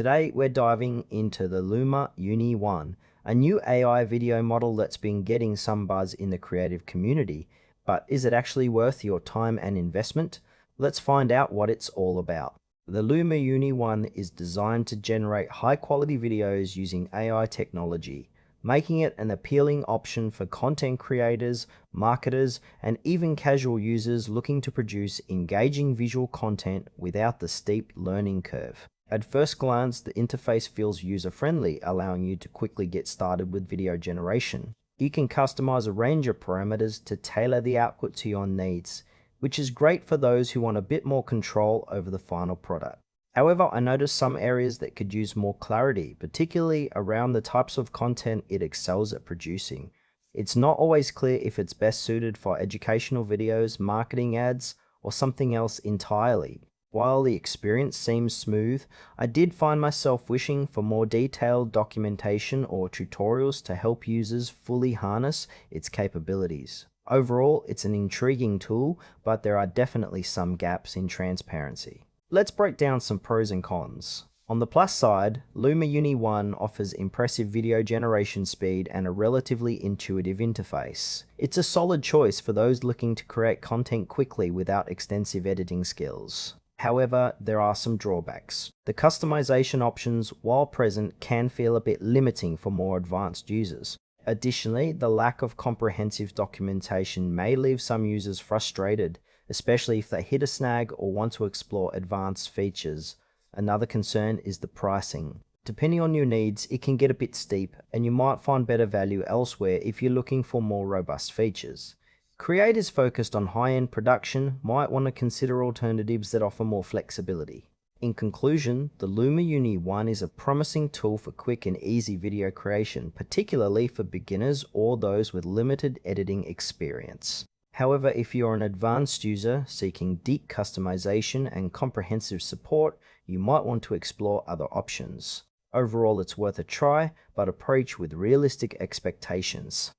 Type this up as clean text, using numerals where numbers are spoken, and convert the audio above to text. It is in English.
Today we're diving into the Luma Uni-1, a new AI video model that's been getting some buzz in the creative community. But is it actually worth your time and investment? Let's find out what it's all about. The Luma Uni-1 is designed to generate high-quality videos using AI technology, making it an appealing option for content creators, marketers, and even casual users looking to produce engaging visual content without the steep learning curve. At first glance, the interface feels user-friendly, allowing you to quickly get started with video generation. You can customize a range of parameters to tailor the output to your needs, which is great for those who want a bit more control over the final product. However, I noticed some areas that could use more clarity, particularly around the types of content it excels at producing. It's not always clear if it's best suited for educational videos, marketing ads, or something else entirely. While the experience seems smooth, I did find myself wishing for more detailed documentation or tutorials to help users fully harness its capabilities. Overall, it's an intriguing tool, but there are definitely some gaps in transparency. Let's break down some pros and cons. On the plus side, Luma Uni-1 offers impressive video generation speed and a relatively intuitive interface. It's a solid choice for those looking to create content quickly without extensive editing skills. However, there are some drawbacks. The customization options, while present, can feel a bit limiting for more advanced users. Additionally, the lack of comprehensive documentation may leave some users frustrated, especially if they hit a snag or want to explore advanced features. Another concern is the pricing. Depending on your needs, it can get a bit steep, and you might find better value elsewhere if you're looking for more robust features. Creators focused on high-end production might want to consider alternatives that offer more flexibility. In conclusion, the Luma Uni-1 is a promising tool for quick and easy video creation, particularly for beginners or those with limited editing experience. However, if you're an advanced user seeking deep customization and comprehensive support, you might want to explore other options. Overall, it's worth a try, but approach with realistic expectations.